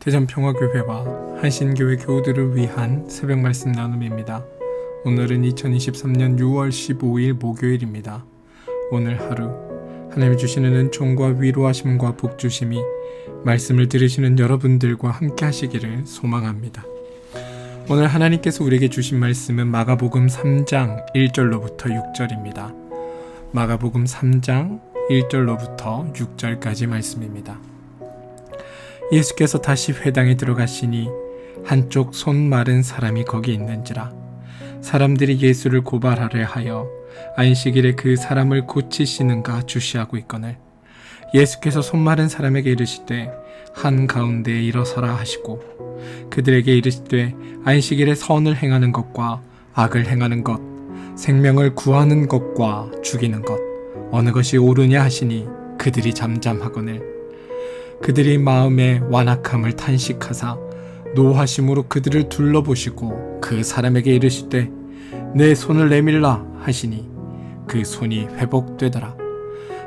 대전평화교회와 한신교회 교우들을 위한 새벽 말씀 나눔입니다. 오늘은 2023년 6월 15일 목요일입니다. 오늘 하루 하나님이 주시는 은총과 위로하심과 복주심이 말씀을 들으시는 여러분들과 함께 하시기를 소망합니다. 오늘 하나님께서 우리에게 주신 말씀은 마가복음 3장 1절로부터 6절입니다. 마가복음 3장 1절로부터 6절까지 말씀입니다. 예수께서 다시 회당에 들어가시니 한쪽 손 마른 사람이 거기 있는지라. 사람들이 예수를 고발하려 하여 안식일에 그 사람을 고치시는가 주시하고 있거늘 예수께서 손 마른 사람에게 이르시되 한가운데에 일어서라 하시고 그들에게 이르시되 안식일에 선을 행하는 것과 악을 행하는 것, 생명을 구하는 것과 죽이는 것 어느 것이 옳으냐 하시니 그들이 잠잠하거늘 그들이 마음에 완악함을 탄식하사 노하심으로 그들을 둘러보시고 그 사람에게 이르시되 내 손을 내밀라 하시니 그 손이 회복되더라.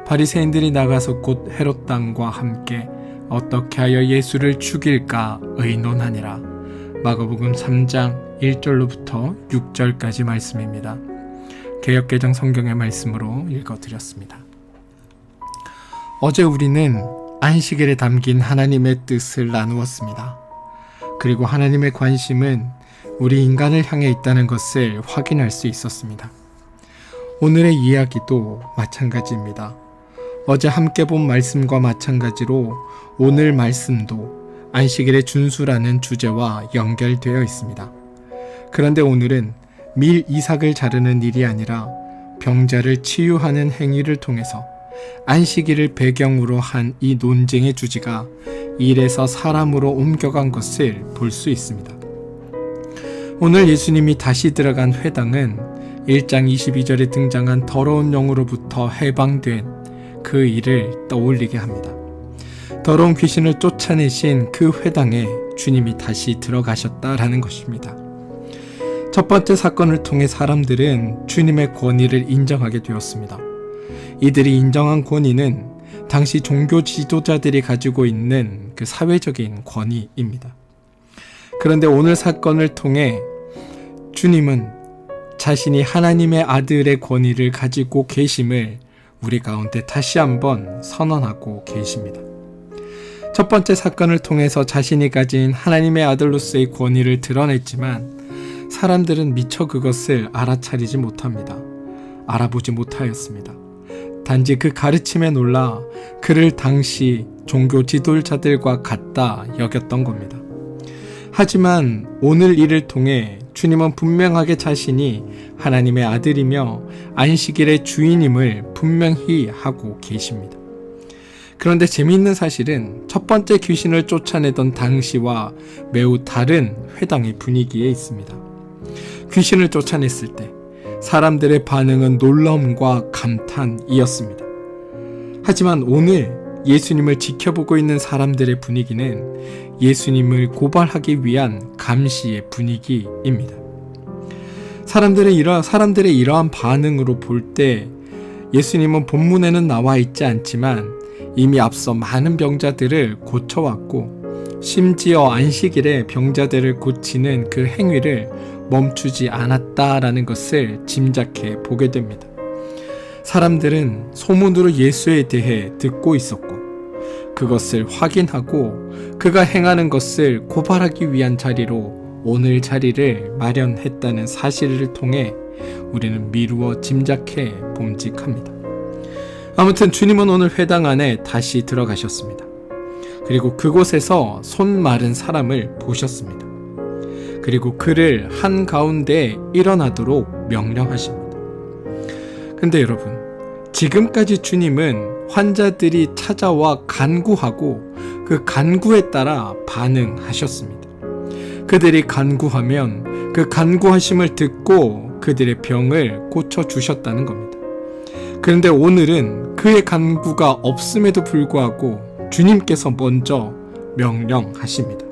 바리새인들이 나가서 곧 헤롯 당과 함께 어떻게 하여 예수를 죽일까 의논하니라. 마가복음 3장 1절로부터 6절까지 말씀입니다. 개역개정 성경의 말씀으로 읽어드렸습니다. 어제 우리는 안식일에 담긴 하나님의 뜻을 나누었습니다. 그리고 하나님의 관심은 우리 인간을 향해 있다는 것을 확인할 수 있었습니다. 오늘의 이야기도 마찬가지입니다. 어제 함께 본 말씀과 마찬가지로 오늘 말씀도 안식일의 준수라는 주제와 연결되어 있습니다. 그런데 오늘은 밀 이삭을 자르는 일이 아니라 병자를 치유하는 행위를 통해서 안식일을 배경으로 한 이 논쟁의 주제가 일에서 사람으로 옮겨간 것을 볼 수 있습니다. 오늘 예수님이 다시 들어간 회당은 1장 22절에 등장한 더러운 영으로부터 해방된 그 일을 떠올리게 합니다. 더러운 귀신을 쫓아내신 그 회당에 주님이 다시 들어가셨다라는 것입니다. 첫 번째 사건을 통해 사람들은 주님의 권위를 인정하게 되었습니다. 이들이 인정한 권위는 당시 종교 지도자들이 가지고 있는 그 사회적인 권위입니다. 그런데 오늘 사건을 통해 주님은 자신이 하나님의 아들의 권위를 가지고 계심을 우리 가운데 다시 한번 선언하고 계십니다. 첫 번째 사건을 통해서 자신이 가진 하나님의 아들로서의 권위를 드러냈지만 사람들은 미처 그것을 알아차리지 못합니다. 알아보지 못하였습니다. 단지 그 가르침에 놀라 그를 당시 종교 지도자들과 같다 여겼던 겁니다. 하지만 오늘 일을 통해 주님은 분명하게 자신이 하나님의 아들이며 안식일의 주인임을 분명히 하고 계십니다. 그런데 재미있는 사실은 첫 번째 귀신을 쫓아내던 당시와 매우 다른 회당의 분위기에 있습니다. 귀신을 쫓아냈을 때 사람들의 반응은 놀라움과 감탄이었습니다. 하지만 오늘 예수님을 지켜보고 있는 사람들의 분위기는 예수님을 고발하기 위한 감시의 분위기입니다. 사람들의 이러한 반응으로 볼 때 예수님은 본문에는 나와 있지 않지만 이미 앞서 많은 병자들을 고쳐왔고 심지어 안식일에 병자들을 고치는 그 행위를 멈추지 않았다라는 것을 짐작해 보게 됩니다. 사람들은 소문으로 예수에 대해 듣고 있었고 그것을 확인하고 그가 행하는 것을 고발하기 위한 자리로 오늘 자리를 마련했다는 사실을 통해 우리는 미루어 짐작해 봄직합니다. 아무튼 주님은 오늘 회당 안에 다시 들어가셨습니다. 그리고 그곳에서 손 마른 사람을 보셨습니다. 그리고 그를 한가운데 일어나도록 명령하십니다. 근데 여러분, 지금까지 주님은 환자들이 찾아와 간구하고 그 간구에 따라 반응하셨습니다. 그들이 간구하면 그 간구하심을 듣고 그들의 병을 고쳐주셨다는 겁니다. 그런데 오늘은 그의 간구가 없음에도 불구하고 주님께서 먼저 명령하십니다.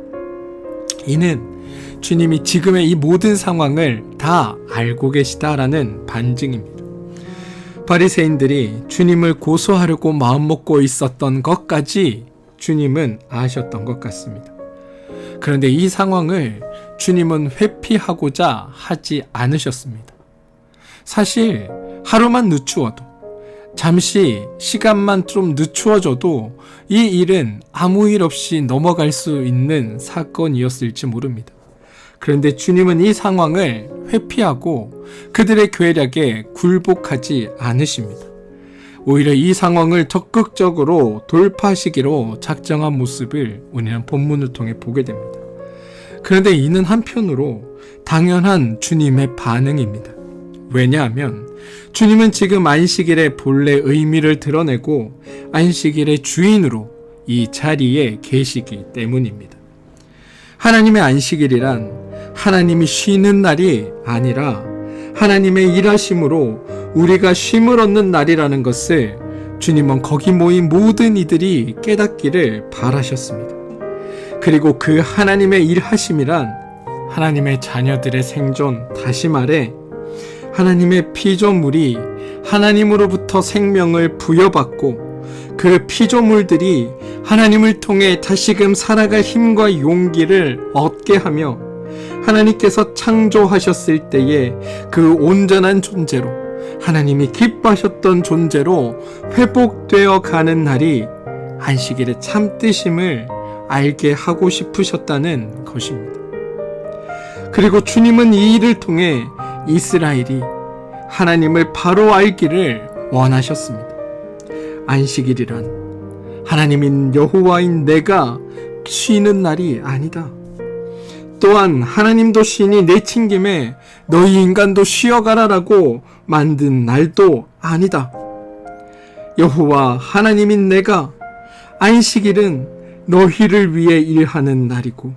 이는 주님이 지금의 이 모든 상황을 다 알고 계시다라는 반증입니다. 바리새인들이 주님을 고소하려고 마음먹고 있었던 것까지 주님은 아셨던 것 같습니다. 그런데 이 상황을 주님은 회피하고자 하지 않으셨습니다. 사실 하루만 늦추어도, 잠시 시간만 좀 늦추어져도 이 일은 아무 일 없이 넘어갈 수 있는 사건이었을지 모릅니다. 그런데 주님은 이 상황을 회피하고 그들의 계략에 굴복하지 않으십니다. 오히려 이 상황을 적극적으로 돌파하시기로 작정한 모습을 우리는 본문을 통해 보게 됩니다. 그런데 이는 한편으로 당연한 주님의 반응입니다. 왜냐하면 주님은 지금 안식일의 본래 의미를 드러내고 안식일의 주인으로 이 자리에 계시기 때문입니다. 하나님의 안식일이란 하나님이 쉬는 날이 아니라 하나님의 일하심으로 우리가 쉼을 얻는 날이라는 것을 주님은 거기 모인 모든 이들이 깨닫기를 바라셨습니다. 그리고 그 하나님의 일하심이란 하나님의 자녀들의 생존, 다시 말해 하나님의 피조물이 하나님으로부터 생명을 부여받고 그 피조물들이 하나님을 통해 다시금 살아갈 힘과 용기를 얻게 하며 하나님께서 창조하셨을 때에 그 온전한 존재로, 하나님이 기뻐하셨던 존재로 회복되어 가는 날이 안식일의 참뜻임을 알게 하고 싶으셨다는 것입니다. 그리고 주님은 이 일을 통해 이스라엘이 하나님을 바로 알기를 원하셨습니다. 안식일이란 하나님인 여호와인 내가 쉬는 날이 아니다. 또한 하나님도 신이 내친김에 너희 인간도 쉬어가라라고 만든 날도 아니다. 여호와 하나님인 내가 안식일은 너희를 위해 일하는 날이고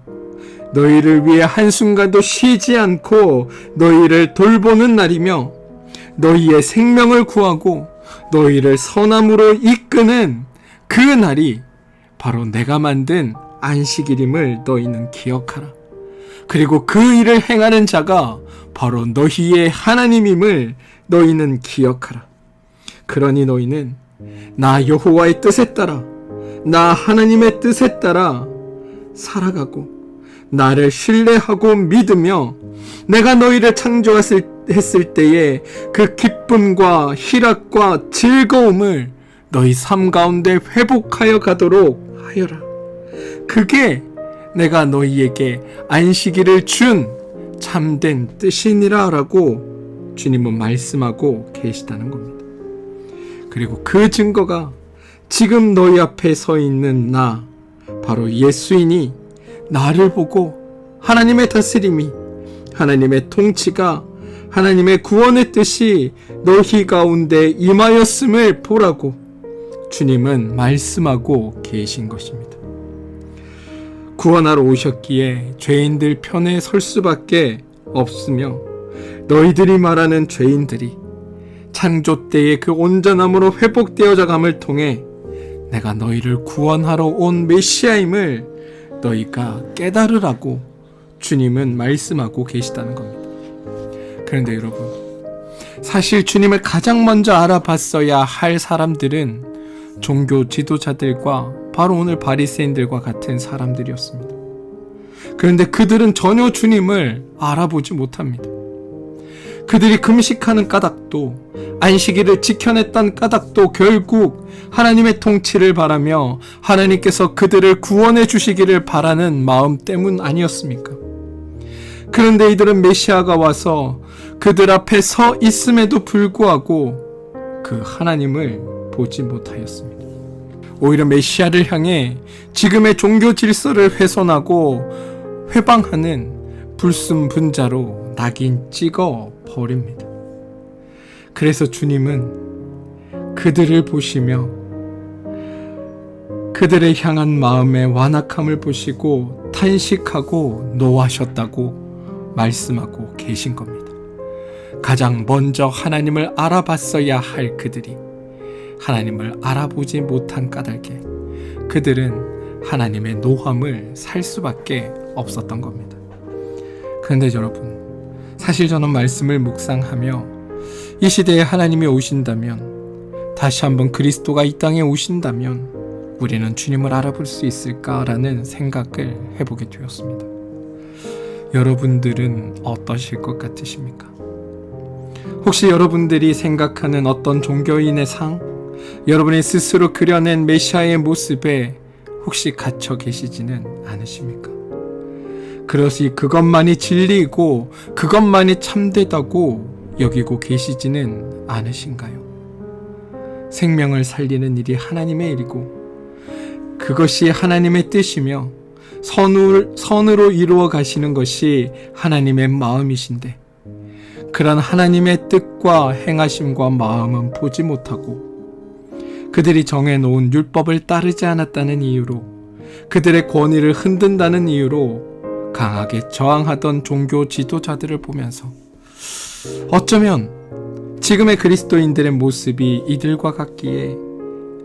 너희를 위해 한순간도 쉬지 않고 너희를 돌보는 날이며 너희의 생명을 구하고 너희를 선함으로 이끄는 그 날이 바로 내가 만든 안식일임을 너희는 기억하라. 그리고 그 일을 행하는 자가 바로 너희의 하나님임을 너희는 기억하라. 그러니 너희는 나 여호와의 뜻에 따라, 나 하나님의 뜻에 따라 살아가고 나를 신뢰하고 믿으며 내가 너희를 창조했을 때에 그 기쁨과 희락과 즐거움을 너희 삶 가운데 회복하여 가도록 하여라. 그게 내가 너희에게 안식일을 준 참된 뜻이니라 라고 주님은 말씀하고 계시다는 겁니다. 그리고 그 증거가 지금 너희 앞에 서 있는 나, 바로 예수인이 나를 보고 하나님의 다스림이, 하나님의 통치가, 하나님의 구원의 뜻이 너희 가운데 임하였음을 보라고 주님은 말씀하고 계신 것입니다. 구원하러 오셨기에 죄인들 편에 설 수밖에 없으며 너희들이 말하는 죄인들이 창조 때의 그 온전함으로 회복되어져 감을 통해 내가 너희를 구원하러 온 메시아임을 너희가 깨달으라고 주님은 말씀하고 계시다는 겁니다. 그런데 여러분, 사실 주님을 가장 먼저 알아봤어야 할 사람들은 종교 지도자들과 바로 오늘 바리새인들과 같은 사람들이었습니다. 그런데 그들은 전혀 주님을 알아보지 못합니다. 그들이 금식하는 까닭도, 안식일을 지켜냈던 까닭도 결국 하나님의 통치를 바라며 하나님께서 그들을 구원해 주시기를 바라는 마음 때문 아니었습니까? 그런데 이들은 메시아가 와서 그들 앞에 서 있음에도 불구하고 그 하나님을 보지 못하였습니다. 오히려 메시아를 향해 지금의 종교 질서를 훼손하고 회방하는 불순분자로 낙인 찍어 버립니다. 그래서 주님은 그들을 보시며 그들을 향한 마음의 완악함을 보시고 탄식하고 노하셨다고 말씀하고 계신 겁니다. 가장 먼저 하나님을 알아봤어야 할 그들이 하나님을 알아보지 못한 까닭에 그들은 하나님의 노함을 살 수밖에 없었던 겁니다. 그런데 여러분, 사실 저는 말씀을 묵상하며 이 시대에 하나님이 오신다면, 다시 한번 그리스도가 이 땅에 오신다면 우리는 주님을 알아볼 수 있을까라는 생각을 해보게 되었습니다. 여러분들은 어떠실 것 같으십니까? 혹시 여러분들이 생각하는 어떤 종교인의 상, 여러분이 스스로 그려낸 메시아의 모습에 혹시 갇혀 계시지는 않으십니까? 그것이 그것만이 진리이고 그것만이 참되다고 여기고 계시지는 않으신가요? 생명을 살리는 일이 하나님의 일이고 그것이 하나님의 뜻이며 선으로 이루어 가시는 것이 하나님의 마음이신데 그런 하나님의 뜻과 행하심과 마음은 보지 못하고 그들이 정해놓은 율법을 따르지 않았다는 이유로 그들의 권위를 흔든다는 이유로 강하게 저항하던 종교 지도자들을 보면서 어쩌면 지금의 그리스도인들의 모습이 이들과 같기에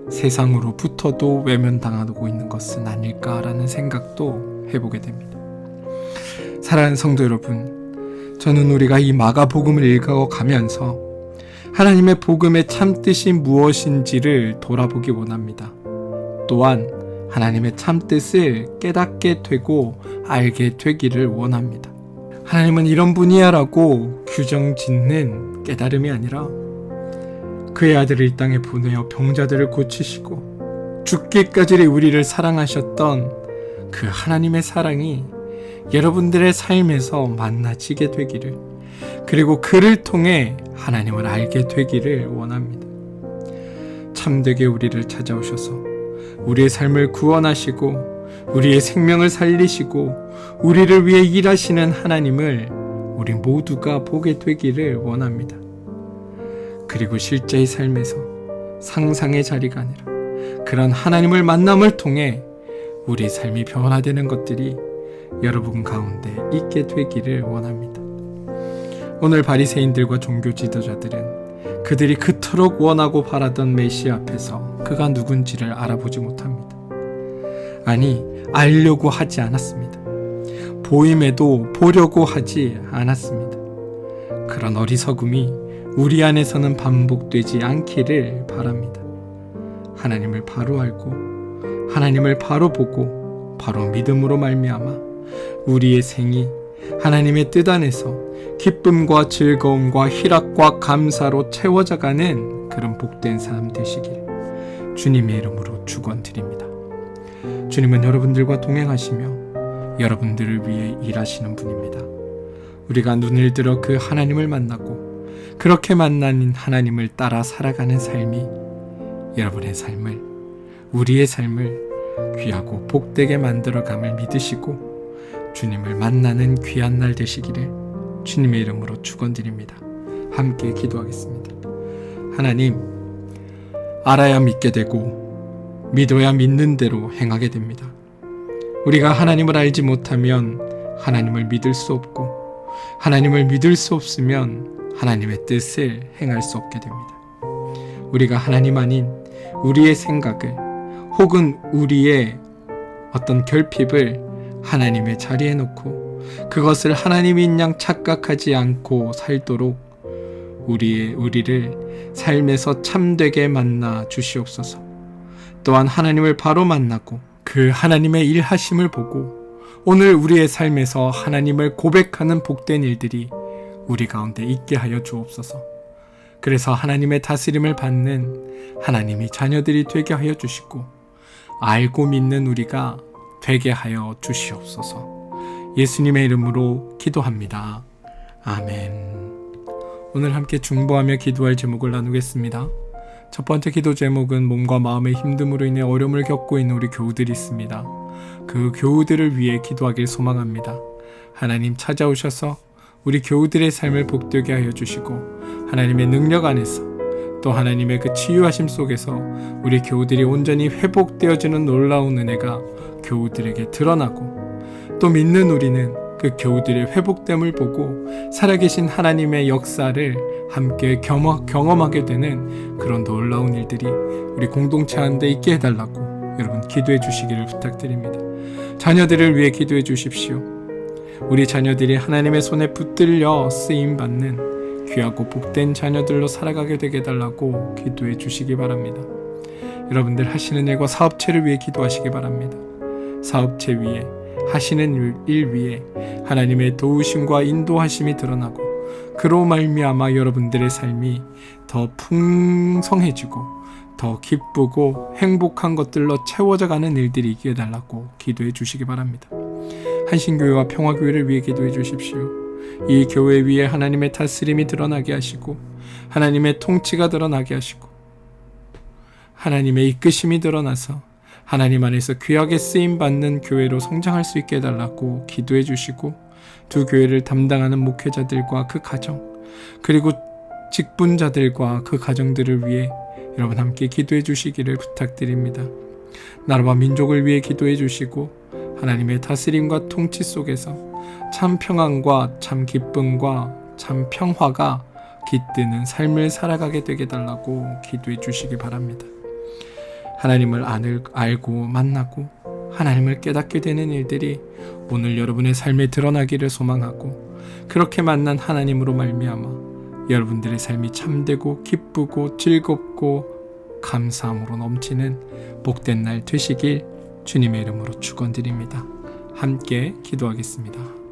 세상으로부터도 외면당하고 있는 것은 아닐까라는 생각도 해보게 됩니다. 사랑하는 성도 여러분, 저는 우리가 이 마가복음을 읽어가면서 하나님의 복음의 참뜻이 무엇인지를 돌아보기 원합니다. 또한 하나님의 참뜻을 깨닫게 되고 알게 되기를 원합니다. 하나님은 이런 분이야 라고 규정 짓는 깨달음이 아니라 그의 아들을 이 땅에 보내어 병자들을 고치시고 죽기까지 우리를 사랑하셨던 그 하나님의 사랑이 여러분들의 삶에서 만나지게 되기를, 그리고 그를 통해 하나님을 알게 되기를 원합니다. 참되게 우리를 찾아오셔서 우리의 삶을 구원하시고 우리의 생명을 살리시고 우리를 위해 일하시는 하나님을 우리 모두가 보게 되기를 원합니다. 그리고 실제의 삶에서 상상의 자리가 아니라 그런 하나님을 만남을 통해 우리 삶이 변화되는 것들이 여러분 가운데 있게 되기를 원합니다. 오늘 바리새인들과 종교 지도자들은 그들이 그토록 원하고 바라던 메시아 앞에서 그가 누군지를 알아보지 못합니다. 아니, 알려고 하지 않았습니다. 보임에도 보려고 하지 않았습니다. 그런 어리석음이 우리 안에서는 반복되지 않기를 바랍니다. 하나님을 바로 알고 하나님을 바로 보고 바로 믿음으로 말미암아 우리의 생이 하나님의 뜻 안에서 기쁨과 즐거움과 희락과 감사로 채워져가는 그런 복된 삶 되시길 주님의 이름으로 축원드립니다. 주님은 여러분들과 동행하시며 여러분들을 위해 일하시는 분입니다. 우리가 눈을 들어 그 하나님을 만나고 그렇게 만난 하나님을 따라 살아가는 삶이 여러분의 삶을, 우리의 삶을 귀하고 복되게 만들어감을 믿으시고 주님을 만나는 귀한 날 되시기를 주님의 이름으로 축원드립니다. 함께 기도하겠습니다. 하나님, 알아야 믿게 되고 믿어야 믿는 대로 행하게 됩니다. 우리가 하나님을 알지 못하면 하나님을 믿을 수 없고 하나님을 믿을 수 없으면 하나님의 뜻을 행할 수 없게 됩니다. 우리가 하나님 아닌 우리의 생각을 혹은 우리의 어떤 결핍을 하나님의 자리에 놓고 그것을 하나님인 양 착각하지 않고 살도록 우리를 삶에서 참되게 만나 주시옵소서. 또한 하나님을 바로 만나고 그 하나님의 일하심을 보고 오늘 우리의 삶에서 하나님을 고백하는 복된 일들이 우리 가운데 있게 하여 주옵소서. 그래서 하나님의 다스림을 받는 하나님의 자녀들이 되게 하여 주시고 알고 믿는 우리가 되게 하여 주시옵소서. 예수님의 이름으로 기도합니다. 아멘. 오늘 함께 중보하며 기도할 제목을 나누겠습니다. 첫 번째 기도 제목은 몸과 마음의 힘듦으로 인해 어려움을 겪고 있는 우리 교우들이 있습니다. 그 교우들을 위해 기도하길 소망합니다. 하나님 찾아오셔서 우리 교우들의 삶을 복되게 하여 주시고 하나님의 능력 안에서 또 하나님의 그 치유하심 속에서 우리 교우들이 온전히 회복되어지는 놀라운 은혜가 교우들에게 드러나고 또 믿는 우리는 그 교우들의 회복됨을 보고 살아계신 하나님의 역사를 함께 경험하게 되는 그런 놀라운 일들이 우리 공동체 안에 있게 해달라고 여러분 기도해 주시기를 부탁드립니다. 자녀들을 위해 기도해 주십시오. 우리 자녀들이 하나님의 손에 붙들려 쓰임받는 귀하고 복된 자녀들로 살아가게 되게 해달라고 기도해 주시기 바랍니다. 여러분들 하시는 일과 사업체를 위해 기도하시기 바랍니다. 사업체 위에 하시는 일 위에 하나님의 도우심과 인도하심이 드러나고 그로 말미암아 여러분들의 삶이 더 풍성해지고 더 기쁘고 행복한 것들로 채워져 가는 일들이 있게 해달라고 기도해 주시기 바랍니다. 한신교회와 평화교회를 위해 기도해 주십시오. 이 교회 위에 하나님의 다스림이 드러나게 하시고 하나님의 통치가 드러나게 하시고 하나님의 이끄심이 드러나서 하나님 안에서 귀하게 쓰임받는 교회로 성장할 수 있게 해달라고 기도해 주시고 두 교회를 담당하는 목회자들과 그 가정 그리고 직분자들과 그 가정들을 위해 여러분 함께 기도해 주시기를 부탁드립니다. 나라와 민족을 위해 기도해 주시고 하나님의 다스림과 통치 속에서 참 평안과 참 기쁨과 참 평화가 깃드는 삶을 살아가게 되게 달라고 기도해 주시기 바랍니다. 하나님을 알고 만나고 하나님을 깨닫게 되는 일들이 오늘 여러분의 삶에 드러나기를 소망하고 그렇게 만난 하나님으로 말미암아 여러분들의 삶이 참되고 기쁘고 즐겁고 감사함으로 넘치는 복된 날 되시길 주님의 이름으로 축원드립니다. 함께 기도하겠습니다.